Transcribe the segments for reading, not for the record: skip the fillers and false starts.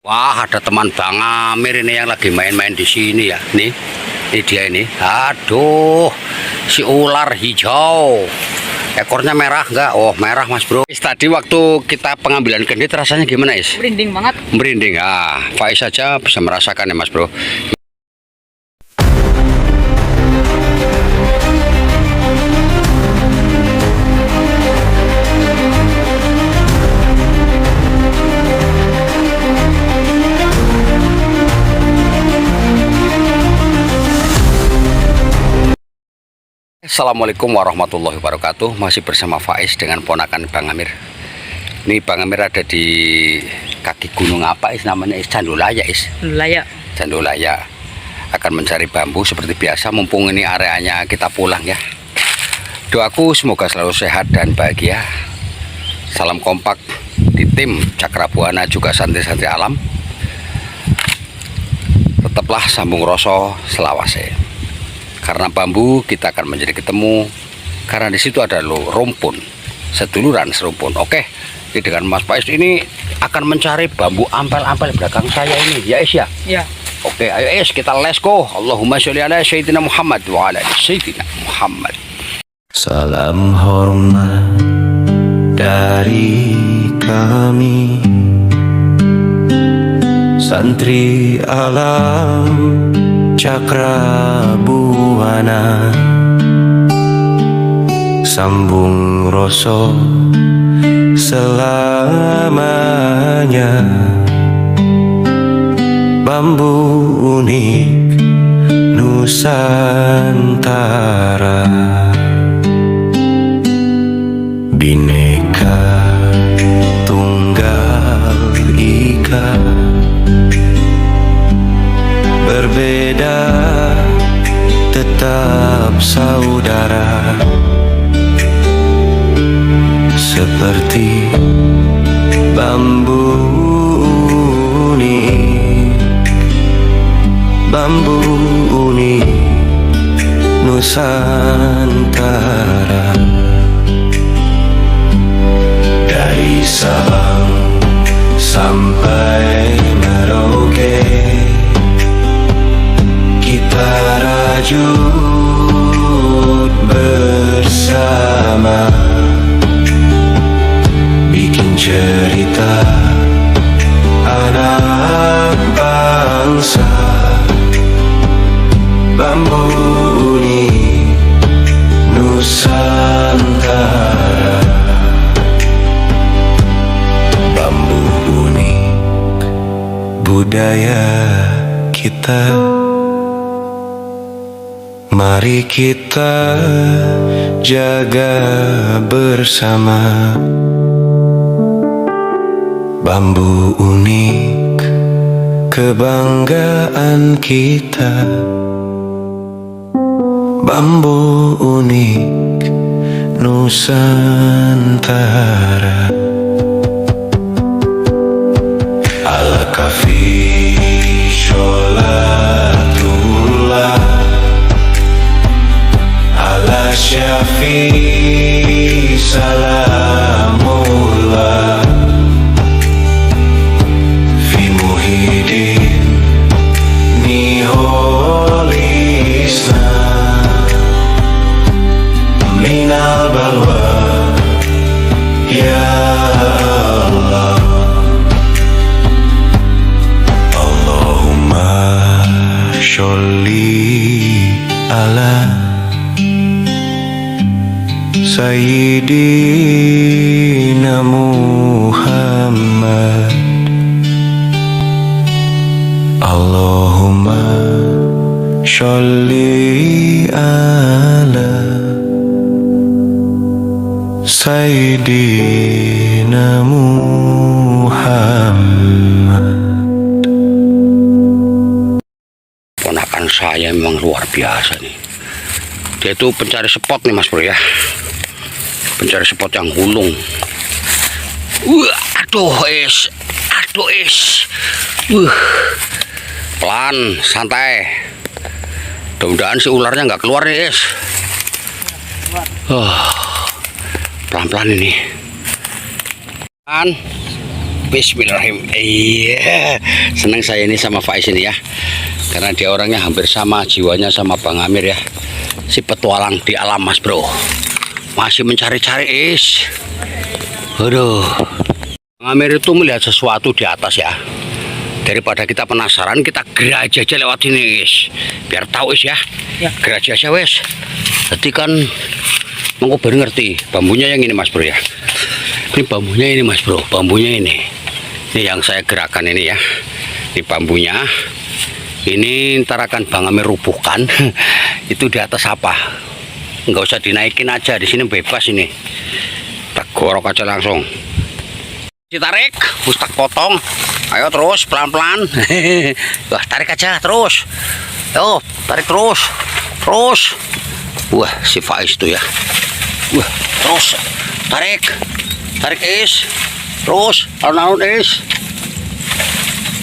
Wah, ada teman Bang Amir ini yang lagi main-main di sini ya. Nih, ini dia ini. Aduh, si ular hijau. Ekornya merah enggak? Oh, merah Mas Bro. Tadi waktu kita pengambilan gendit rasanya gimana, Is? Merinding banget. Merinding. Ah, Faiz saja bisa merasakan ya Mas Bro. Assalamualaikum warahmatullahi wabarakatuh. Masih bersama Faiz dengan ponakan Bang Amir. Ini Bang Amir ada di kaki gunung apa Is namanya? Is Candolaya Is. Layak. Candolaya. Akan mencari bambu seperti biasa. Mumpung ini areanya kita pulang ya. Doaku semoga selalu sehat dan bahagia. Salam kompak di tim Cakrabuana juga santri-santri alam. Tetaplah sambung rasa selawase. Karena bambu kita akan menjadi ketemu, karena di situ ada rumpun, seduluran serumpun. Oke, jadi dengan Mas Faiz ini akan mencari bambu ampel-ampel belakang saya ini, ya Is ya. Ya. Oke, ayo Is kita let's go. Allahumma sholli ala sayyidina Muhammad wa ala sayyidina Muhammad. Salam hormat dari kami, santri alam Cakrabuana, sambung rasa selamanya. Bambu unik Nusantara, Bhinneka Tunggal Ika, berbeda tetap saudara, seperti bambu unik, bambu unik Nusantara. Dari Sabang sampai Merauke, kita rajut bersama, bikin cerita anak bangsa. Bambu unik Nusantara, bambu unik budaya kita. Mari kita jaga bersama, bambu unik kebanggaan kita, bambu unik Nusantara. Al-Kafi sholatullah ala syafi salamullah, fi muhidin niholisna, minal balwa ya Allah. Allahumma sholli ala Sayyidina Muhammad. Allahumma sholli ala Sayyidina Muhammad. Ponakan saya memang luar biasa nih. Dia itu pencari spot nih Mas Bro ya. Pencari spot yang hulung. Aduh Is. Pelan, santai. Mudah-mudahan si ularnya nggak keluar nih Is. Pelan-pelan ini. Bismillahirrahmanirrahim. Iya, senang saya ini sama Faiz ini ya, karena dia orangnya hampir sama jiwanya sama Bang Amir ya, si petualang di alam mas bro, masih mencari-cari is. Aduh, Bang Amir itu melihat sesuatu di atas ya, daripada kita penasaran kita gerak aja lewat sini is, biar tahu is ya, gerak aja wes. Jadi kan mau bener ngerti bambunya yang ini mas bro ya, ini bambunya ini mas bro, bambunya ini yang saya gerakan ini ya, ini bambunya ini ntar akan Bang Amir rubuhkan. Itu di atas apa, nggak usah dinaikin aja, di sini bebas ini, tak gorok aja langsung, ditarik tak potong, ayo terus pelan-pelan. Wah, tarik aja terus, yo tarik terus. Wah, si Faiz itu ya, wah terus tarik is, terus alun-alun is,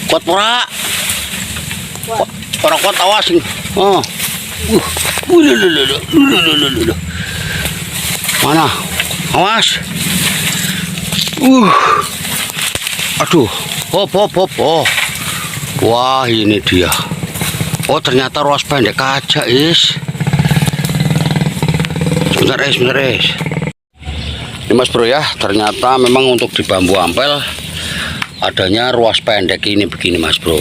kuat pura, orang kuat awas. Oh, mana, awas, aduh, hop, oh, wah ini dia, oh ternyata ruas pendek aja is. Sebentar es. Ini mas bro ya, ternyata memang untuk di bambu ampel adanya ruas pendek ini begini mas bro.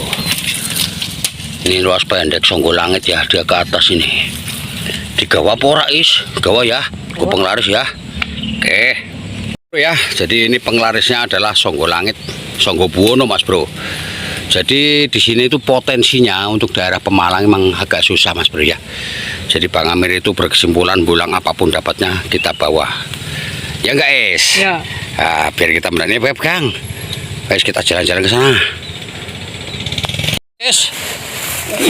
Ini ruas pendek Songgo Langit ya, dia ke atas ini. Di gawa pora is, gawa ya, ke penglaris ya. Oke. Bro ya, jadi ini penglarisnya adalah Songgo Langit, Songgo Buwono mas bro. Jadi di sini itu potensinya untuk daerah Pemalang memang agak susah mas bro ya. Jadi Bang Amir itu berkesimpulan bulang apapun dapatnya kita bawa. Ya enggak es? Ya. Nah, biar kita berani beb Kang. Guys, kita jalan-jalan ke sana. Es.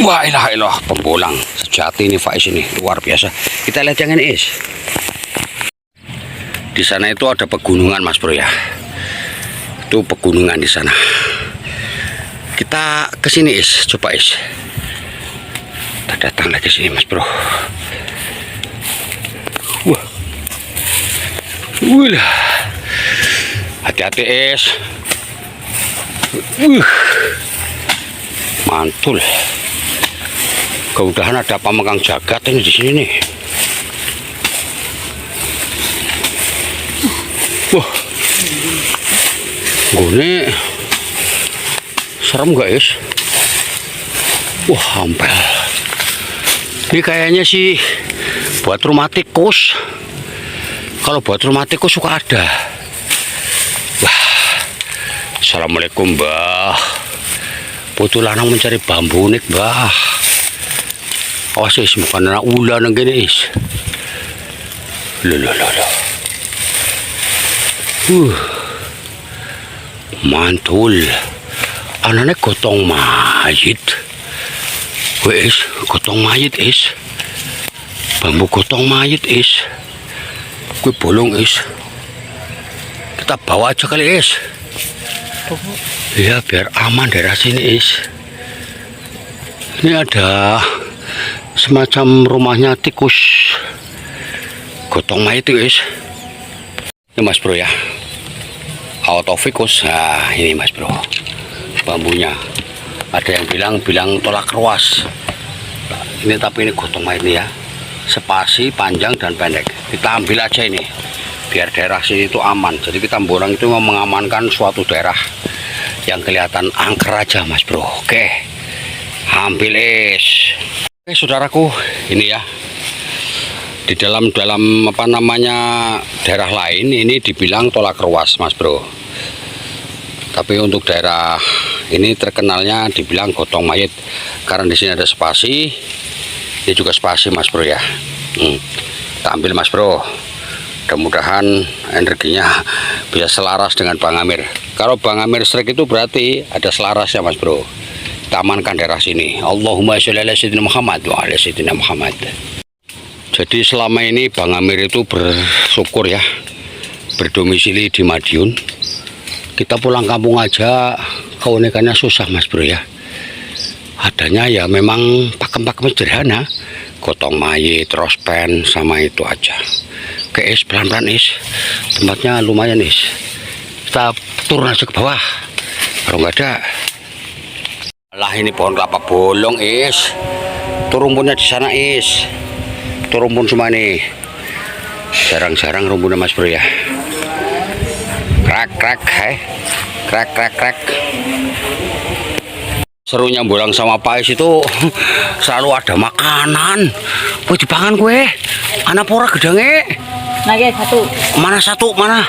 Wah, ilah pembolang sejati ini Faiz ini, luar biasa. Kita lihat yang ini es. Di sana itu ada pegunungan mas bro ya. Itu pegunungan di sana. Kita ke sini is, coba is. Kita datang lagi sini mas bro. Wah, hati-hati is. Mantul. Kemudahan ada pemegang jagat ini di sini nih. Wah, gini serem guys. Wah, ampel. Ini kayaknya sih buat rumah tikus. Kalau buat rumah tikus suka ada. Wah, assalamualaikum mbah. Putu lanang mencari bambu nih mbah. Awas is, bukan anak ular nang gini is. Loh. Mantul. Anaknya gotong mayit. Wes, gotong mayit is. Bambu gotong mayit is. Gue bolong is. Kita bawa aja kali is. Ya biar aman daerah sini is. Ini ada semacam rumahnya tikus. Gotong mayit is. Ini mas bro ya. Autoficus. Nah ini mas bro, bambunya. Ada yang bilang tolak ruas. Ini tapi ini gotong mayit ya, spasi panjang dan pendek. Kita ambil aja ini biar daerah sini itu aman. Jadi kita borang itu mau mengamankan suatu daerah yang kelihatan angker aja mas bro. Oke, ambil es. Oke saudaraku, ini ya, di dalam apa namanya daerah lain ini dibilang tolak ruas mas bro, tapi untuk daerah ini terkenalnya dibilang gotong mayit karena di sini ada spasi. Ini juga spasi mas bro ya. Kita ambil mas bro, mudah-mudahan energinya bisa selaras dengan Bang Amir. Kalau Bang Amir strike itu berarti ada selarasnya mas bro. Kita amankan daerah sini. Allahumma sholli ala sayyidina Muhammad wa ala sayyidina Muhammad. Jadi selama ini Bang Amir itu bersyukur ya, berdomisili di Madiun. Kita pulang kampung aja keunikannya susah mas bro ya. Adanya ya memang pakem-pakem sederhana, gotong mayit, rospen sama itu aja. Oke is, pelan-pelan is, tempatnya lumayan is. Kita turun aja ke bawah. Kalau nggak ada. Lah ini pohon kelapa bolong is. Tuh rumputnya di sana is. Tuh rumput semua nih. Jarang-jarang rumputnya Mas Bro ya. Krak krak, hai. Krak krak krak. Serunya bolang sama Pak Is itu selalu ada makanan. Wih dipangan gue. Anak pora gedangnya. Nah, ya, satu. Mana satu mana?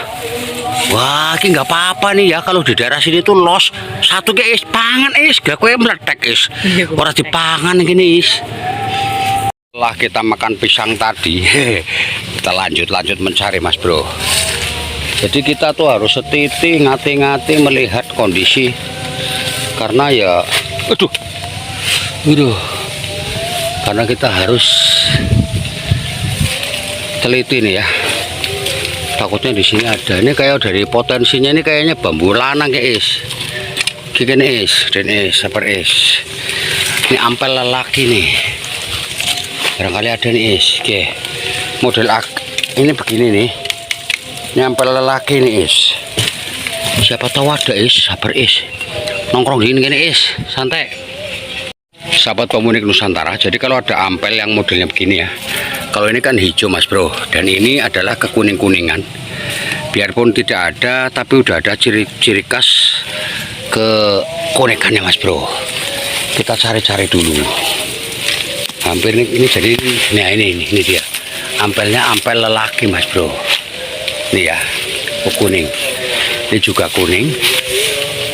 Wah, ini nggak apa-apa nih ya kalau di daerah sini tuh los satu ke is pangan is, gak kue meletek is. Orang dipangan gini is. Setelah kita makan pisang tadi, kita lanjut mencari Mas Bro. Jadi kita tuh harus setiti ngati-ngati melihat kondisi karena ya, aduh, karena kita harus teliti nih ya. Takutnya di sini ada. Ini kayak dari potensinya ini kayaknya bambu lanang ya is. Gini is, dan is, seperti is. Ini ampel lelaki nih. Barangkali ada nih is. Oke. Model ini begini nih. Ini ampel lelaki nih is. Siapa tahu ada is, sabar is. Nongkrong gini is, santai. Sahabat pemudik Nusantara. Jadi kalau ada ampel yang modelnya begini ya. Kalau ini kan hijau Mas Bro, dan ini adalah kekuning-kuningan. Biarpun tidak ada, tapi udah ada ciri khas kekunikannya Mas Bro. Kita cari-cari dulu. Hampir ini jadi ini dia. Ampelnya ampel lelaki Mas Bro. Ini ya, kuning. Ini juga kuning.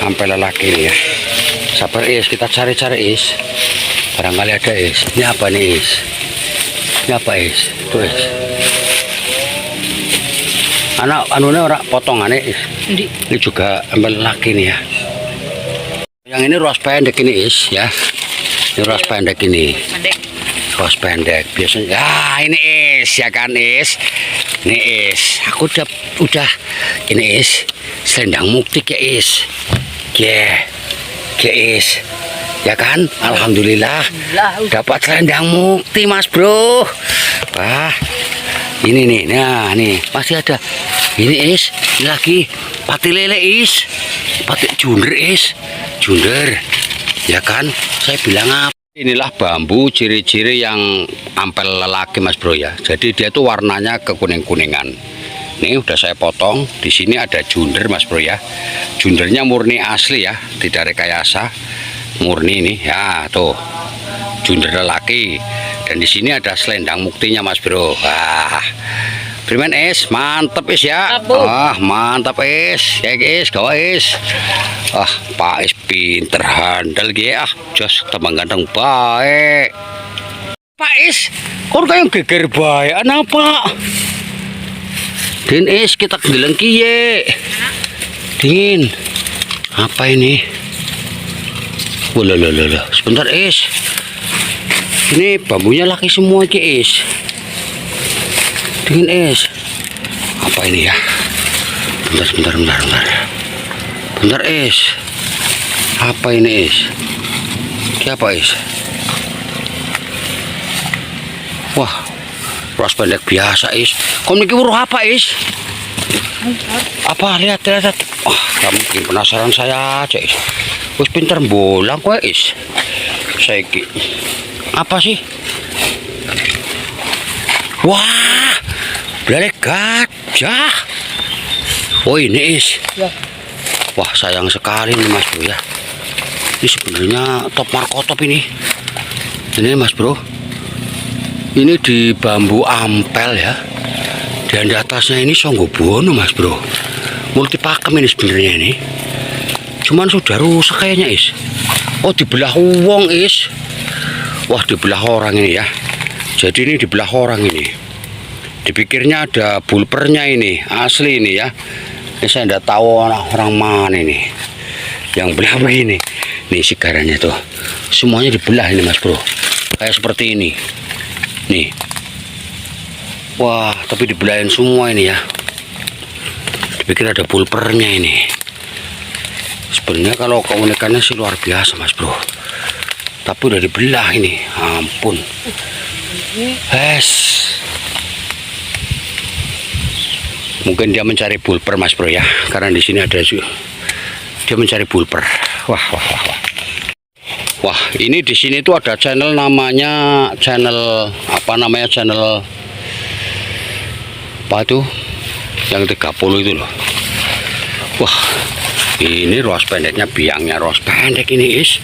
Ampel lelaki ini ya. Sabar is, kita cari-cari is. Barangkali ada is. Ini apa nih is? Ini apa is? Itu is. Anak anunya orang potongannya is. Ini juga ampel lelaki nih ya. Yang ini ruas pendek ini is ya. Ini ruas pendek ini. Ruas pendek biasanya. Ya ini is ya kan is. Ini is. Aku udah ini is. Selendang mukti ya is. Ya is. Ya kan, alhamdulillah dapat selendang mukti Mas Bro. Wah, ini nih, nah nih masih ada. Ini is, ini lagi pati lele is, pati junder is, junder. Ya kan, saya bilang apa? Inilah bambu ciri-ciri yang ampel lelaki Mas Bro ya. Jadi dia tuh warnanya kekuning-kuningan. Ini udah saya potong. Di sini ada junder Mas Bro ya. Jundernya murni asli ya, tidak rekayasa. Murni nih ya tuh junder lelaki, dan di sini ada selendang muktinya Mas Bro. Wah, primen es mantep es ya. Ah mantap es ya guys, gawa es. Ah Pak es pinter handal gitu ya. Jos teman ganteng baik. Pak es kok kayak geger baik apa? Din es kita kendilan kiye. Din apa ini? Loh, sebentar is. Ini bambunya laki semua ki is. Dingin is. Apa ini ya? Bentar. Bentar is. Apa ini is? Ini apa is? Wah, ruas pendek biasa is. Kau niki buruh apa is? Apa lihat. Oh, kamu bikin penasaran saya aja is. Wis pinter bolang kowe is. Saiki. Apa sih? Wah, belalek gajah. Oh ini is. Ya. Wah sayang sekali nih Mas Bro ya. Ini sebenarnya top markotop ini. Ini Mas Bro. Ini di bambu ampel ya. Dan di atasnya ini songgobono Mas Bro. Multipakem ini sebenarnya ini. Cuman sudah rusak kayaknya is. Oh dibelah wong is. Wah dibelah orang ini ya. Jadi ini dibelah orang ini. Dipikirnya ada bulpernya ini. Asli ini ya. Ini saya tidak tahu orang mana ini. Yang belah begini. Nih sigarannya tuh. Semuanya dibelah ini Mas Bro. Kayak seperti ini. Nih. Wah tapi dibelahin semua ini ya. Dipikir ada bulpernya ini. Sebenarnya kalau keunikannya sih luar biasa Mas Bro. Tapi udah dibelah ini. Ampun. Mungkin dia mencari bulper Mas Bro ya. Karena di sini ada dia mencari bulper. Wah, wah, wah, wah. Wah, ini di sini tuh ada channel namanya channel apa itu? Yang 30 itu loh. Wah, ini ruas pendeknya, biangnya ruas pendek ini, is.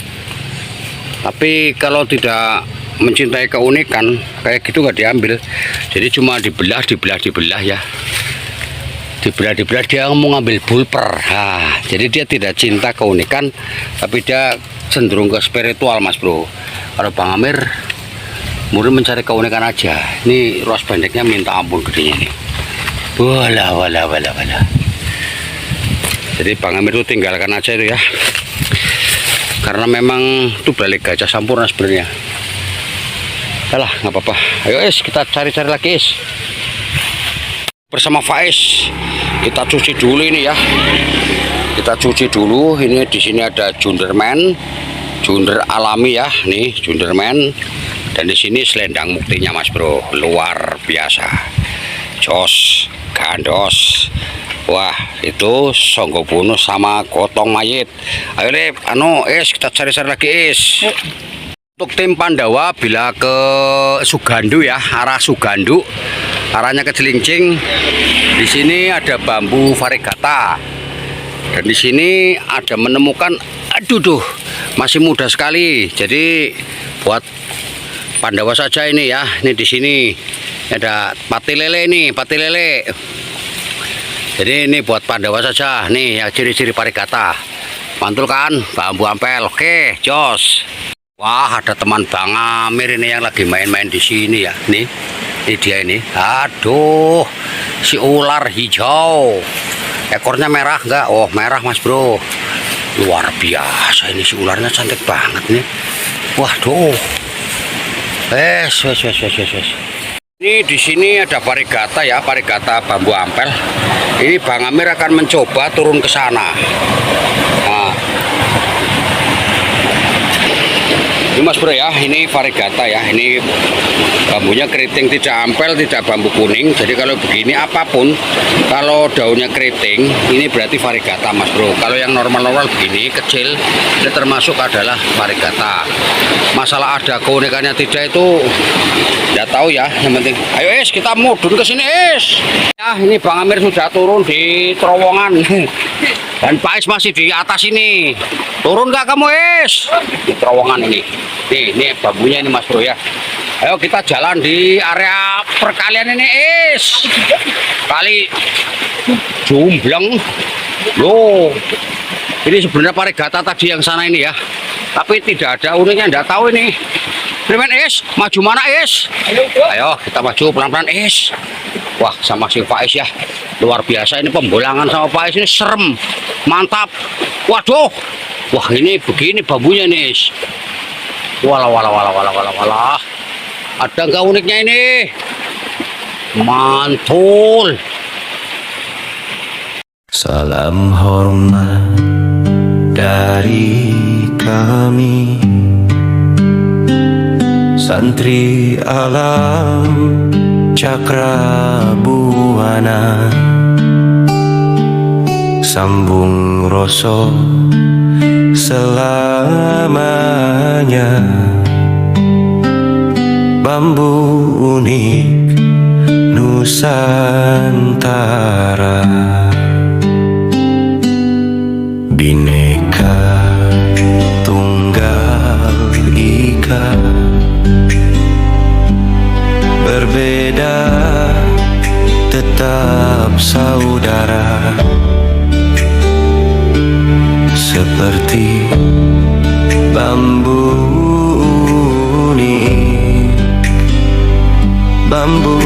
Tapi kalau tidak mencintai keunikan kayak gitu nggak diambil. Jadi cuma dibelah ya. Dibelah dia mau ngambil bulper. Nah, jadi dia tidak cinta keunikan, tapi dia cenderung ke spiritual, Mas Bro. Kalau Bang Amir murni mencari keunikan aja. Ini ruas pendeknya minta ampun gedenya nih. Wala. Jadi Bang Amir itu tinggalkan aja itu ya. Karena memang itu balik gajah sampurna sebenarnya. Alah, nggak apa-apa. Ayo es, kita cari-cari lagi es. Bersama Faiz, kita cuci dulu ini ya. Kita cuci dulu. Ini di sini ada Junderman, Junder alami ya, nih Junderman. Dan di sini selendang muktinya, Mas Bro, luar biasa. Jos, gandos. Wah, itu songgo bonus sama gotong mayit. Ayo deh, es kita cari-cari lagi es. Untuk tim Pandawa bila ke Sugandu ya, arah Sugandu, arahnya ke Cilincing. Di sini ada bambu variegata. Dan di sini ada menemukan, aduh tuh, masih muda sekali. Jadi buat Pandawa saja ini ya. Ini di sini ada pati lele nih, pati lele. Jadi ini buat Pandawa saja. Nih ya ciri-ciri variegata. Mantul kan, bambu ampel. Oke, jos. Wah, ada teman Bang Amir ini yang lagi main-main di sini ya. Nih, ini dia ini. Aduh, si ular hijau. Ekornya merah enggak? Oh, merah, Mas Bro. Luar biasa ini si ularnya, cantik banget nih. Waduh. Wes. Ini di sini ada variegata ya, variegata bambu ampel. Ini Bang Amir akan mencoba turun ke sana. Nah, ini Mas Bro ya, ini variegata ya. Ini bambunya keriting, tidak ampel, tidak bambu kuning. Jadi kalau begini apapun, kalau daunnya keriting, ini berarti variegata, Mas Bro. Kalau yang normal-normal begini, kecil, ini termasuk adalah variegata. Masalah ada keunikannya tidak itu nggak tahu ya. Yang penting, ayo es kita mudun ke sini es. Ya, ini Bang Amir sudah turun di terowongan. Dan Pak Es masih di atas ini. Turun nggak kamu es? Di terowongan ini. Ini bambunya ini, Mas Bro ya. Ayo kita jalan di area perkalian ini es. Kali Jumbleng. Loh. Ini sebenarnya variegata tadi yang sana ini ya. Tapi tidak ada uniknya, enggak tahu ini. Primen es, maju mana es? Ayo kita maju pelan-pelan es. Wah, sama si Faiz ya. Luar biasa ini pembolangan sama Faiz ini serem. Mantap. Waduh. Wah, ini begini bambunya nih es. Walah. Ada nggak uniknya ini? Mantul. Salam hormat dari kami, santri alam Cakrabuana, sambung rasa selamanya. Bambu unik Nusantara, Bhinneka Tunggal Ika, berbeda tetap saudara, seperti bambu unik, bambu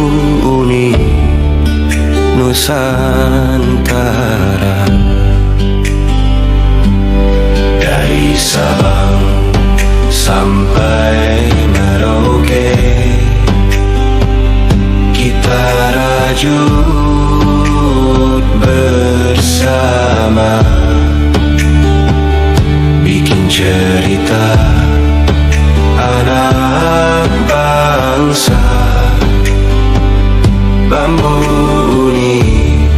unik Nusantara. Dari Sabang sampai Merauke, kita rajut bersama, bikin cerita anak bangsa. Bambu unik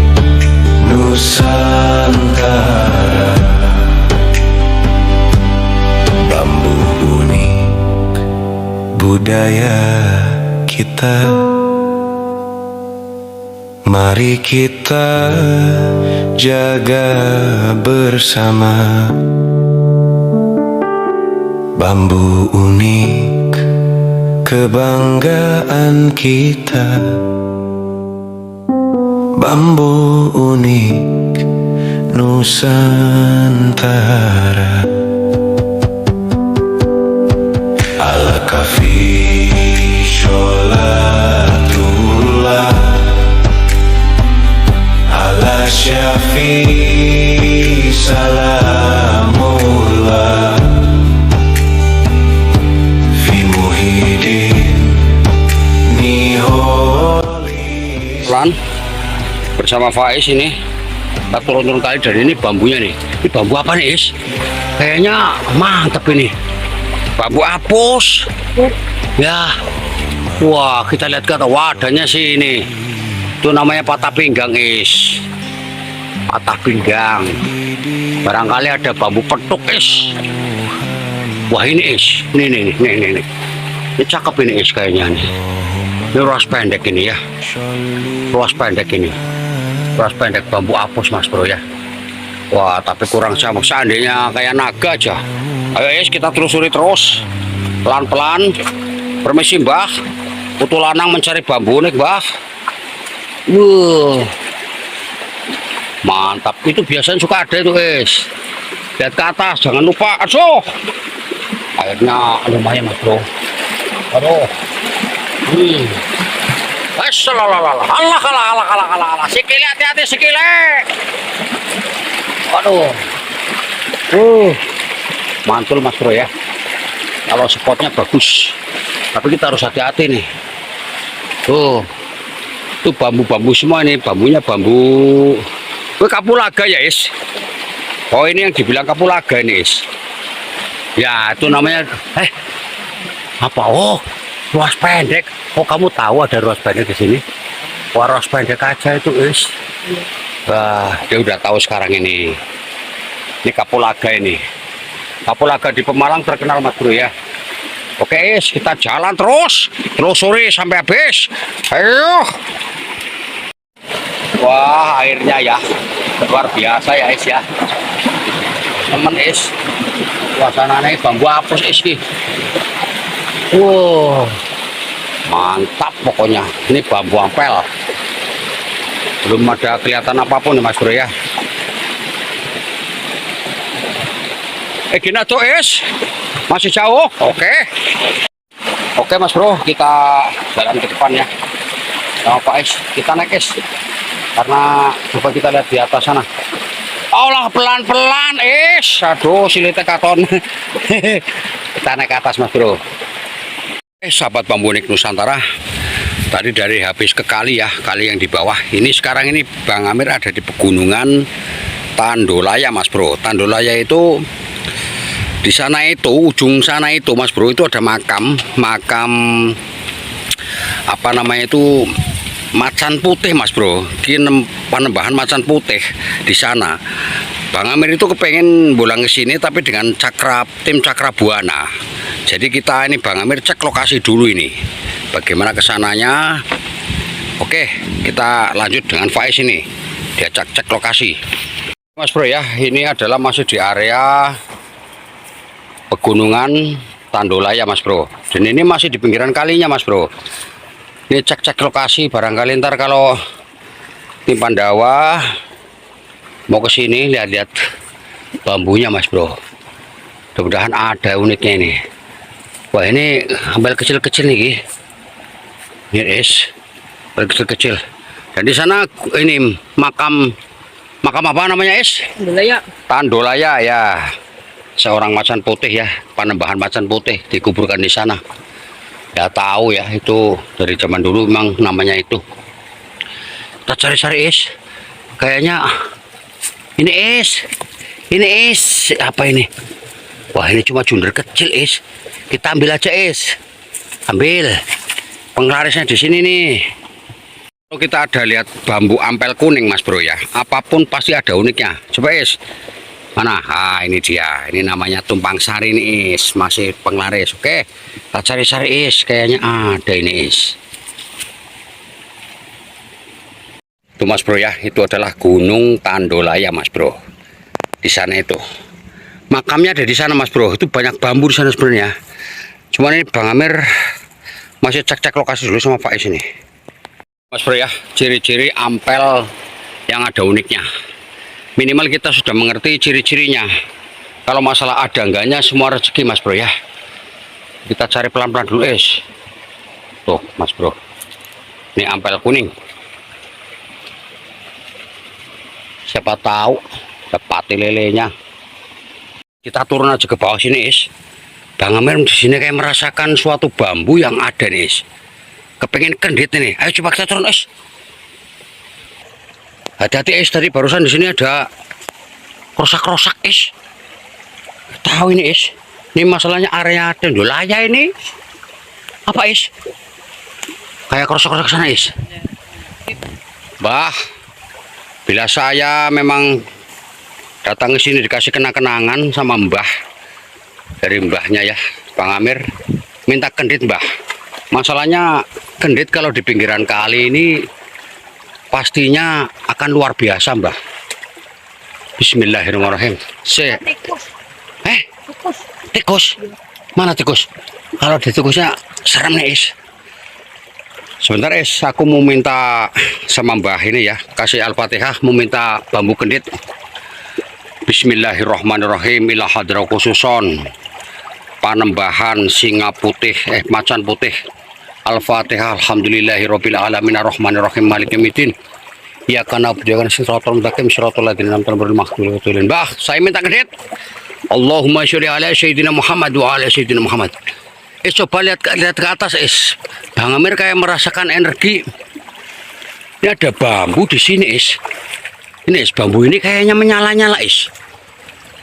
Nusantara. budaya kita. Mari kita jaga bersama. Bambu unik, kebanggaan kita. Bambu unik Nusantara. Ala kafi sholatullah, ala syafi salamullah, fi muhidin niholi. Pelan bersama Faiz ini kita turun-turun kali dari ini bambunya nih. Ini bambu apa nih, Is? Kayaknya mantep ini. Bambu apus. Ya. Wah, kita lihat ke wadahnya sih ini. Itu namanya patah pinggang, Is. Patah pinggang. Barangkali ada bambu petuk, Is. Wah, ini, Is. Ini. Ini cakep ini, Is, kayaknya nih. Ini ruas pendek ini ya. Ruas pendek ini. Ruas pendek bambu apus, Mas Bro ya. Wah, tapi kurang sama. Seandainya kayak naga aja. Ayo, Is, kita telusuri terus. Pelan-pelan. Permisi, Mbah. Putu lanang mencari bambu nih, Mbah. Mantap. Itu biasanya suka ada itu, Is. Lihat ke atas, jangan lupa. Aduh. Airnya lumayan, Mas Bro. Aduh. Allah. Sikile, hati-hati sikile. Waduh. Mantul, Mas Bro ya. Kalau spotnya bagus. Tapi kita harus hati-hati nih. Tuh. Itu bambu-bambu semua nih. Bambunya bambu. Kapulaga ya, Is. Oh, ini yang dibilang kapulaga ini, Is. Ya, itu namanya. Apa? Oh, ruas pendek. Oh, kamu tahu ada ruas pendek di sini? Wah, ruas pendek aja itu, Is. Wah, dia udah tahu sekarang ini. Ini kapulaga ini. Kapulaga di Pemalang terkenal, Mas Bro ya. Oke, Is, kita jalan terus. Telusuri sampai habis. Ayo. Wah, airnya ya. Luar biasa ya, Is ya. Temen, Is. Suasananya bambu apus, Is. Wow. Mantap pokoknya. Ini bambu ampel. Belum ada kelihatan apapun nih, Mas Bro ya. Gini tuh, Is. Masih jauh. Oke, Mas Bro, kita jalan ke depan ya. Sama Pak Is, kita naik, Is. Karena coba kita lihat di atas sana. Allah, pelan-pelan, Is. Aduh, silitnya katon. Kita naik ke atas, Mas Bro. Sahabat Bambu Unik Nusantara, tadi dari habis ke kali ya, kali yang di bawah. Ini sekarang ini Bang Amir ada di pegunungan Tandolaya, Mas Bro. Tandolaya itu di sana itu, ujung sana itu, Mas Bro, itu ada makam apa namanya itu, macan putih, Mas Bro. Ini panembahan macan putih di sana. Bang Amir itu kepengen bolang ke sini tapi dengan tim Cakra Buana. Jadi kita ini Bang Amir cek lokasi dulu ini. Bagaimana kesananya? Oke, kita lanjut dengan Faiz ini. Dia cek lokasi. Mas Bro ya, ini adalah masih di area pegunungan Tandolaya, Mas Bro. Dan ini masih di pinggiran kalinya, Mas Bro. Ini cek lokasi, barangkali ntar kalau tim Pandawa mau ke sini lihat-lihat bambunya, Mas Bro. Mudah-mudahan ada uniknya ini. Wah, ini ambil kecil-kecil nih, ini, Is. Ambil kecil-kecil. Dan di sana ini makam apa namanya, Is? Tandolaya ya. Seorang macan putih ya, panembahan macan putih dikuburkan di sana. Ya tahu ya, itu dari zaman dulu memang namanya itu. Kita cari-cari, Is. Kayaknya ini, Is. Apa ini? Wah, ini cuma junder kecil, Is. Kita ambil aja, Is. Ambil. Penglarisnya di sini nih. Kalau kita ada lihat bambu ampel kuning, Mas Bro ya. Apapun pasti ada uniknya. Coba, Is. Mana? Ah, ini dia. Ini namanya tumpang sari nih, Is. Masih penglaris. Oke. Kita cari-cari, Is. Kayaknya ada ini, Is. Itu Mas Bro ya, itu adalah Gunung Tandolaya Mas Bro. Di sana itu. Makamnya ada di sana Mas Bro. Itu banyak bambu di sana sebenarnya. Cuman ini Bang Amir masih cek-cek lokasi dulu sama Pak Is ini. Mas Bro ya, ciri-ciri ampel yang ada uniknya. Minimal kita sudah mengerti ciri-cirinya. Kalau masalah ada enggaknya semua rezeki Mas Bro ya. Kita cari pelan-pelan dulu, Is. Tuh Mas Bro. Ini ampel kuning. Siapa tahu dapat lelenya. Kita turun aja ke bawah sini, Is. Bang Amir di sini kayak merasakan suatu bambu yang ada nih, Is. Kepengen kendit ini. Ayo coba kita turun, Is. Hati-hati, Is. Tadi barusan di sini ada krosak-krosak, Is. Tahu ini, Is. Ini masalahnya area Tandolaya ini. Apa, Is? Kayak krosak-krosak sana, Is. Bah, bila saya memang datang ke sini dikasih kenang-kenangan sama Mbah dari mbahnya ya, Bang Amir minta kendit, Mbah. Masalahnya kendit kalau di pinggiran kali ini pastinya akan luar biasa, Mbah. Bismillahirrahmanirrahim. Tikus. Mana tikus? Kalau di tikusnya serem nih, Is. Sebentar, Is, aku mau minta sama Mbah ini ya, kasih Al-Fatihah, mau minta bambu kendit. Bismillahirrahmanirrahim. Ila hadra khususon panembahan singa putih, macan putih. Al-Fatihah. Alhamdulillahirabbil alamin arrahmanirrahim maliki yaumiddin. Ya kana budakan siratal mustaqim siratal ladzina an'amta alaihim. Mbah, saya minta kendit. Allahumma sholli ala sayyidina Muhammad wa ala sayyidina Muhammad. Coba lihat ke atas, Is. Bang Amir kayak merasakan energi. Ini ada bambu di sini, Is. Ini, Is, bambu ini kayaknya menyala-nyala, Is.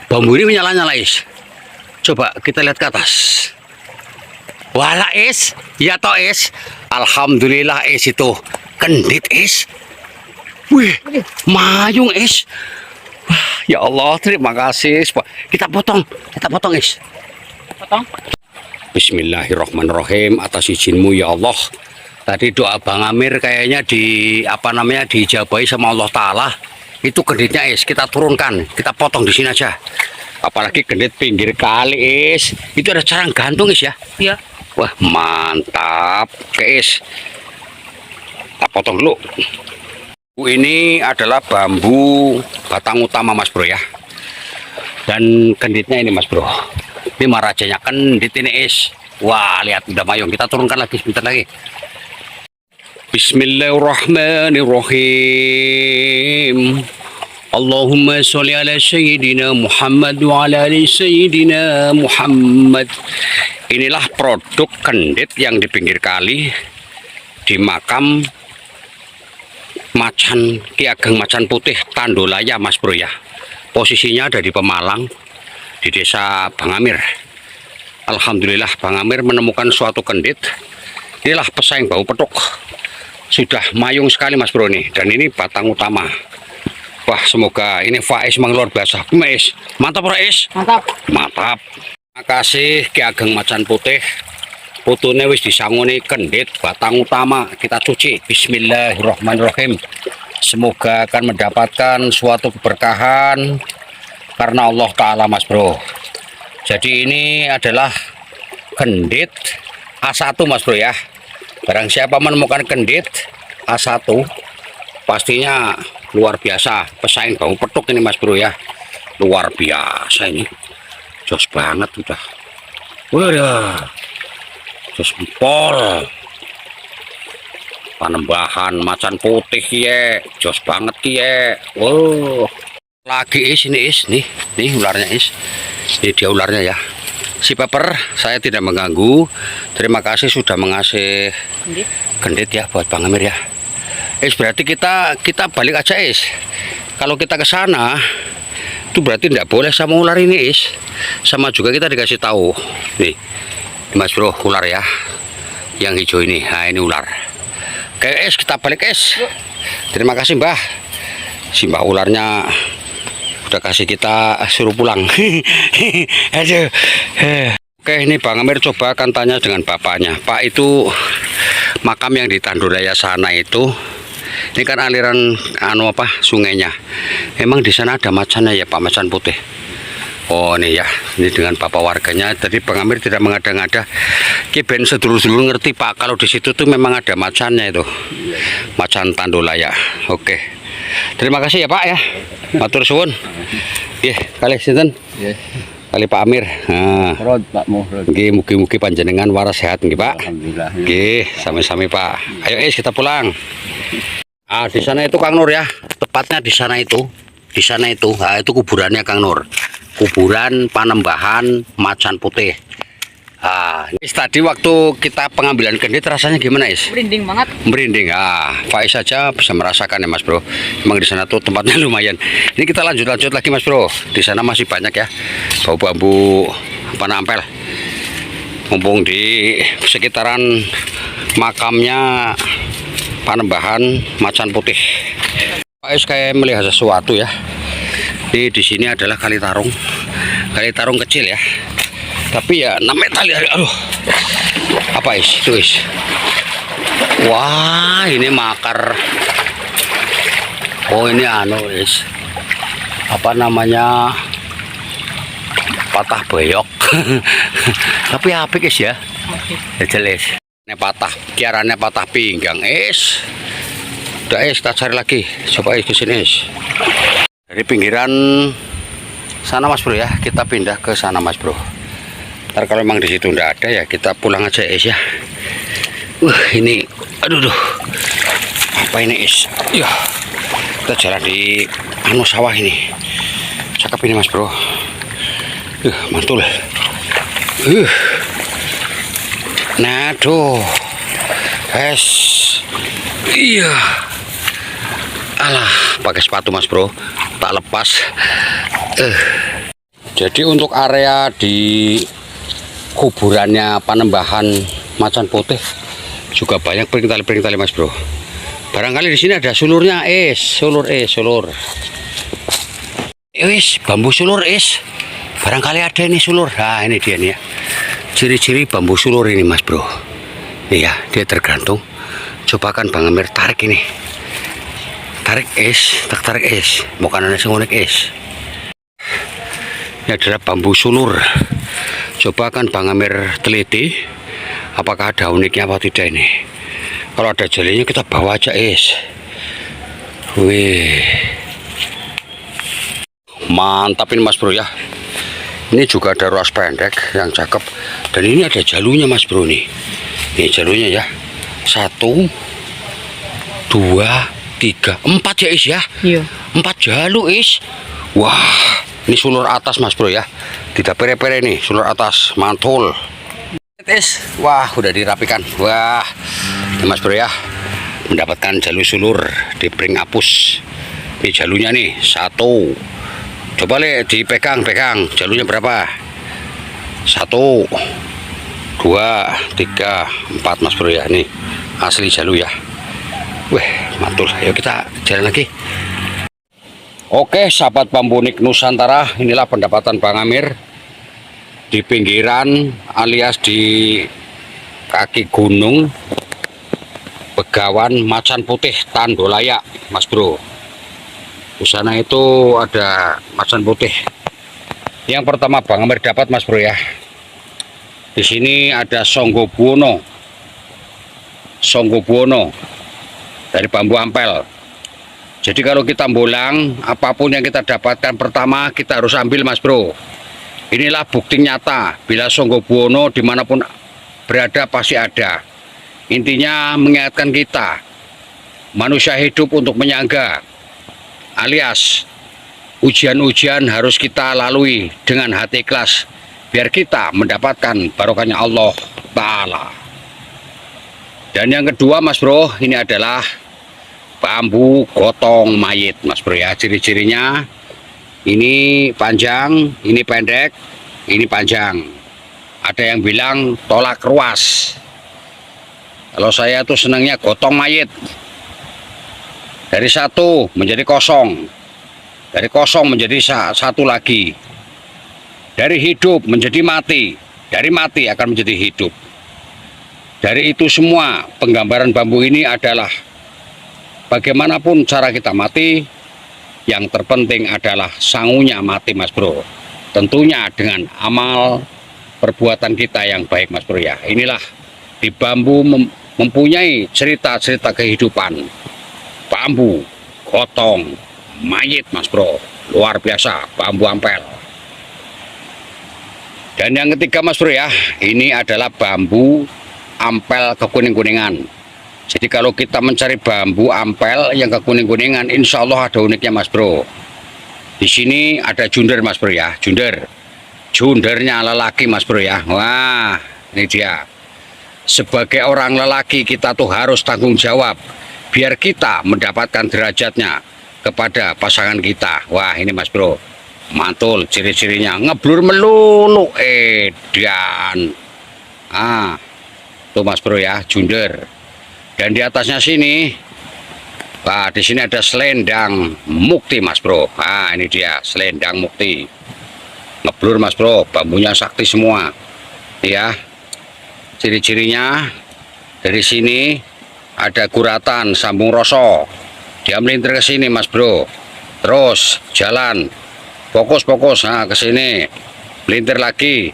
Bambu ini menyala-nyala, Is. Coba kita lihat ke atas. Wala, Is. Ya toh, Is. Alhamdulillah, Is, itu kendit, Is. Wih, mayung, Is. Wah, ya Allah, terima kasih, Is. Kita potong, Is. Potong. Bismillahirrahmanirrahim. Atas izinmu ya Allah. Tadi doa Bang Amir kayaknya dijabahi sama Allah Ta'ala. Itu kenditnya, Is. Kita turunkan, kita potong di sini aja. Apalagi kendit pinggir kali, Is. Itu ada carang gantung, Is ya. Iya. Wah, mantap. Oke, Is. Kita potong dulu. Ini adalah bambu batang utama, Mas Bro ya. Dan kenditnya ini, Mas Bro. Ini marajanya kendit ini, Is. Wah, lihat udah mayung. Kita turunkan lagi sebentar lagi. Bismillahirrahmanirrahim. Allahumma sholli ala sayyidina Muhammad wa ala ali sayyidina Muhammad. Inilah produk kendit yang di pinggir kali di makam macan Ki Ageng Macan Putih Tandolaya, Mas Bro ya. Posisinya ada di Pemalang, di desa Bang Amir. Alhamdulillah Bang Amir menemukan suatu kendit. Inilah pesaing bau petuk. Sudah mayung sekali, Mas Bro nih. Dan ini batang utama. Wah, semoga ini Faiz memang luar biasa. Is, mantap, Is. Mantap. Mantap. Terima kasih Ki Ageng Macan Putih. Putune wis disangoni kendit batang utama. Kita cuci. Bismillahirrahmanirrahim. Semoga akan mendapatkan suatu keberkahan karena Allah Ta'ala, Mas Bro. Jadi ini adalah kendit A1, Mas Bro ya. Barang siapa menemukan kendit A1 pastinya luar biasa. Pesaing bau petuk ini, Mas Bro ya. Luar biasa ini. Jos banget udah. Waduh. Jos empol. Panembahan macan putih ya. Jos banget ya. Wow. Lagi, Is, ini, Is. Nih ularnya, Is. Ini dia ularnya ya. Si Paper, saya tidak mengganggu. Terima kasih sudah mengasih kendit ya buat Bang Amir ya. Is, berarti kita balik aja, Is. Kalau kita ke sana itu berarti tidak boleh sama ular ini, Is. Sama juga kita dikasih tahu. Nih, Mas Bro, ular ya. Yang hijau ini. Nah, ini ular. Oke, Is, kita balik, Is. Terima kasih, Mbah. Si Mbah ularnya udah kasih kita suruh pulang. Aduh. Oke, ini Bang Amir coba akan tanya dengan bapaknya. Pak, itu makam yang di Tandolaya sana itu, ini kan aliran sungainya. Emang di sana ada macannya ya Pak, macan putih? Oh ini ya, ini dengan bapak warganya. Jadi Bang Amir tidak mengada-ngada. Kiben sedulur-sedulur ngerti Pak, kalau di situ tuh memang ada macannya itu, macan Tandolaya. Oke, terima kasih ya Pak ya. Matur suwun. Kali sinten? Kali Pak Amir. Nah, Pak Muhrod. mugi-mugi panjenengan waras sehat nggih Pak. Alhamdulillah. Sami-sami Pak. Ayo kita pulang. Di sana itu Kang Nur ya. Tepatnya di sana itu. Di sana itu. Nah, itu kuburannya Kang Nur. Kuburan Panembahan Macan Putih. Tadi waktu kita pengambilan gendit rasanya gimana Is? Merinding banget. Merinding. Faiz saja bisa merasakan ya Mas Bro. Emang di sana tuh tempatnya lumayan. Ini kita lanjut lagi Mas Bro. Di sana masih banyak ya bau bambu nampel. Mumpung di sekitaran makamnya Panembahan Macan Putih. Faiz kayak melihat sesuatu ya. Di sini adalah kali tarung kecil ya. Tapi ya namanya tali, aduh. Apa Is? Itu Is. Wah, ini makar. Oh, ini Is. Apa namanya? Patah beyok. Tapi apik Is ya. Jelas. Ini patah, kiarannya patah pinggang Is. Udah Is, kita cari lagi. Coba Is ke sini Is. Dari pinggiran sana Mas Bro ya, kita pindah ke sana Mas Bro. Ntar kalau memang di situ enggak ada ya kita pulang aja Is ya. Ini aduh. Apa ini Is? Ya. Kita jalan di sawah ini. Cakep ini Mas Bro. Mantul. Nah, tuh. Iya. Alah, pakai sepatu Mas Bro. Tak lepas. Jadi untuk area di kuburannya Panembahan Macan Putih juga banyak pering-tali Mas Bro. Barangkali di sini ada sulurnya sulur. Bambu sulur barangkali ada ini sulur. Nah ini dia nih ya, ciri-ciri bambu sulur ini Mas Bro. Iya, dia tergantung. Coba kan Bang Amir tarik ini, tarik bukan sing unik ini adalah bambu sulur. Coba kan Bang Amir teliti apakah ada uniknya apa tidak ini. Kalau ada jelinya kita bawa aja Wih, mantap ini Mas Bro ya. Ini juga ada ruas pendek yang cakep. Dan ini ada jalurnya Mas Bro nih. Ini jalurnya ya. 1, 2, 3, 4 ya Is ya. Iya. 4 jalur Is. Wah, ini sulur atas Mas Bro ya. Tidak pere-pere nih, sulur atas mantul. Wah, udah dirapikan. Wah, ini Mas Bro ya. Mendapatkan jalur sulur di pring apus. Ini jalurnya nih 1. Coba dipegang jalurnya berapa? 1, 2, 3, 4 Mas Bro ya. Ini asli jalur ya. Wih, mantul. Ayo kita jalan lagi. Oke, sahabat Bambunik Nusantara, inilah pendapatan Bang Amir di pinggiran alias di kaki gunung Begawan Macan Putih Tandolaya, Mas Bro. Di sana itu ada macan putih. Yang pertama Bang Amir dapat Mas Bro ya. Di sini ada Songgo Buwono dari bambu ampel. Jadi kalau kita bolang, apapun yang kita dapatkan pertama kita harus ambil Mas Bro. Inilah bukti nyata bila Songgo Buwono dimanapun berada pasti ada. Intinya mengingatkan kita manusia hidup untuk menyangga, alias ujian-ujian harus kita lalui dengan hati ikhlas biar kita mendapatkan barokahnya Allah Ta'ala. Dan yang kedua Mas Bro, ini adalah bambu gotong mayit Mas Bro ya. Ciri-cirinya ini panjang, ini pendek, ini panjang. Ada yang bilang tolak ruas. Kalau saya tuh senangnya gotong mayit. Dari 1 menjadi 0. Dari kosong menjadi satu lagi. Dari hidup menjadi mati. Dari mati akan menjadi hidup. Dari itu semua penggambaran bambu ini adalah bagaimanapun cara kita mati, yang terpenting adalah sangunya mati Mas Bro. Tentunya dengan amal perbuatan kita yang baik Mas Bro ya. Inilah di bambu mempunyai cerita-cerita kehidupan. Bambu, gotong, mayit Mas Bro. Luar biasa, bambu ampel. Dan yang ketiga Mas Bro ya, ini adalah bambu ampel kekuning-kuningan. Jadi kalau kita mencari bambu ampel yang kekuning-kuningan, insya Allah ada uniknya Mas Bro. Di sini ada junder Mas Bro ya, junder. Jundernya lelaki Mas Bro ya. Wah, ini dia. Sebagai orang lelaki kita tuh harus tanggung jawab biar kita mendapatkan derajatnya kepada pasangan kita. Wah, ini Mas Bro. Mantul ciri-cirinya, ngeblur melulu edan. Tuh Mas Bro ya, junder. Dan di atasnya sini, wah, di sini ada selendang mukti Mas Bro. Ini dia selendang mukti. Ngeblur Mas Bro, bambunya sakti semua. Ya. Ciri-cirinya dari sini ada guratan sambung rosok. Dia melintir ke sini Mas Bro. Terus jalan. Fokus ke sini. Melintir lagi.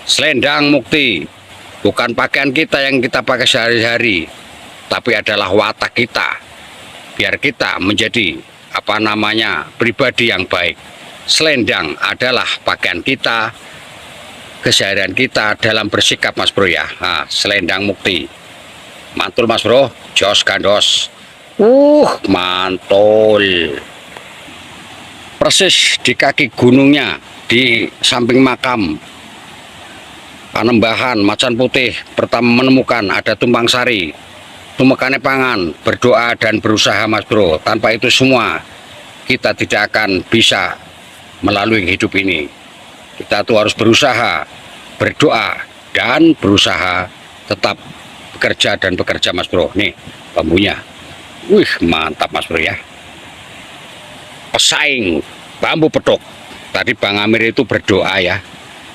Selendang mukti. Bukan pakaian kita yang kita pakai sehari-hari, tapi adalah watak kita. Biar kita menjadi pribadi yang baik. Selendang adalah pakaian kita, keseharian kita dalam bersikap Mas Bro ya. Selendang mukti. Mantul Mas Bro, jos gandos. Mantul. Persis di kaki gunungnya, di samping makam Panembahan Macan Putih pertama menemukan ada tumpang sari, tumekane pangan, berdoa dan berusaha Mas Bro. Tanpa itu semua kita tidak akan bisa melalui hidup ini. Kita tuh harus berusaha, berdoa dan berusaha, tetap bekerja dan bekerja Mas Bro. Nih bambunya, wih mantap Mas Bro ya. Pesaing bambu petuk. Tadi Bang Amir itu berdoa ya,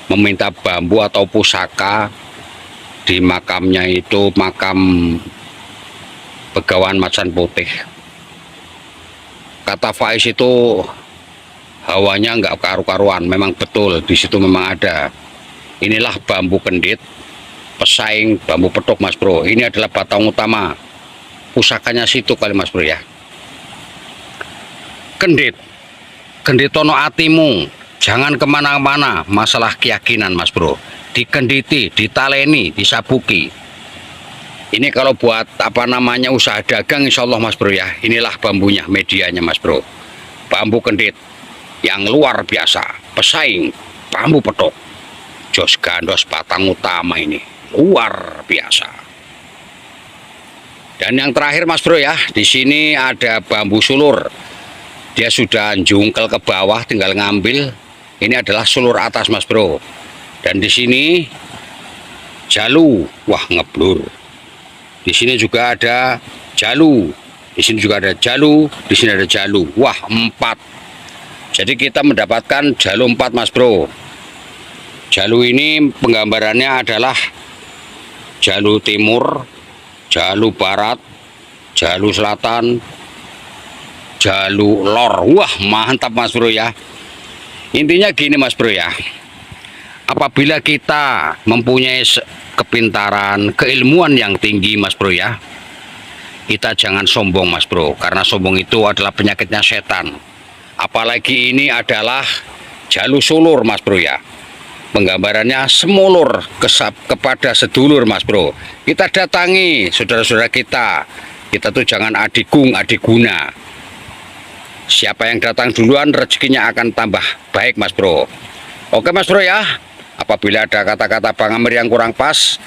meminta bambu atau pusaka di makamnya itu, makam Begawan Macan Putih. Kata Faiz itu hawanya nggak karu-karuan, memang betul di situ memang ada. Inilah bambu kendit, pesaing bambu petuk Mas Bro. Ini adalah batang utama pusakanya situ kali Mas Bro ya. Kendit, kenditono atimu. Jangan kemana-mana masalah keyakinan Mas Bro. Dikenditi, ditaleni, disabuki. Ini kalau buat usaha dagang insya Allah Mas Bro ya. Inilah bambunya, medianya Mas Bro. Bambu kendit yang luar biasa. Pesaing, bambu petok. Jos gandos batang utama ini. Luar biasa. Dan yang terakhir Mas Bro ya. Di sini ada bambu sulur. Dia sudah jungkel ke bawah, tinggal ngambil. Ini adalah sulur atas Mas Bro. Dan di sini jalu, wah ngeblur. Di sini juga ada jalu. Di sini juga ada jalu, di sini ada jalu. Wah, 4. Jadi kita mendapatkan jalu 4 Mas Bro. Jalu ini penggambarannya adalah jalu timur, jalu barat, jalu selatan, jalu lor. Wah, mantap Mas Bro ya. Intinya gini Mas Bro ya. Apabila kita mempunyai kepintaran, keilmuan yang tinggi Mas Bro ya, kita jangan sombong Mas Bro, karena sombong itu adalah penyakitnya setan. Apalagi ini adalah jalu sulur Mas Bro ya. Penggambarannya semulur kepada sedulur Mas Bro. Kita datangi saudara-saudara kita. Kita tuh jangan adigung, adiguna. Siapa yang datang duluan rezekinya akan tambah baik Mas Bro. Oke Mas Bro ya. Apabila ada kata-kata Bang Amir yang kurang pas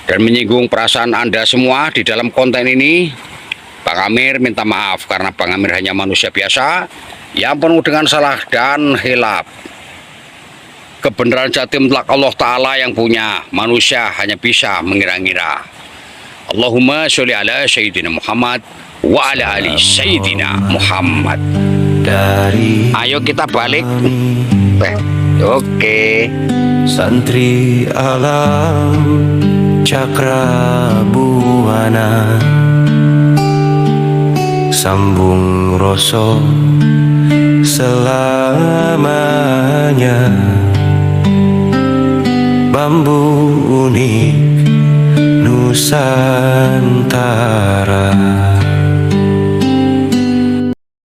dan menyinggung perasaan Anda semua di dalam konten ini, Bang Amir minta maaf karena Bang Amir hanya manusia biasa yang penuh dengan salah dan hilaf. Kebenaran jati mutlak Allah Ta'ala yang punya, manusia hanya bisa mengira-ngira. Allahumma sholli ala Sayyidina Muhammad wa ala ali Sayyidina Muhammad. dari Ayo kita balik. Oke. Santri alam Cakrabuana, sambung rasa selamanya. Bambu unik Nusantara.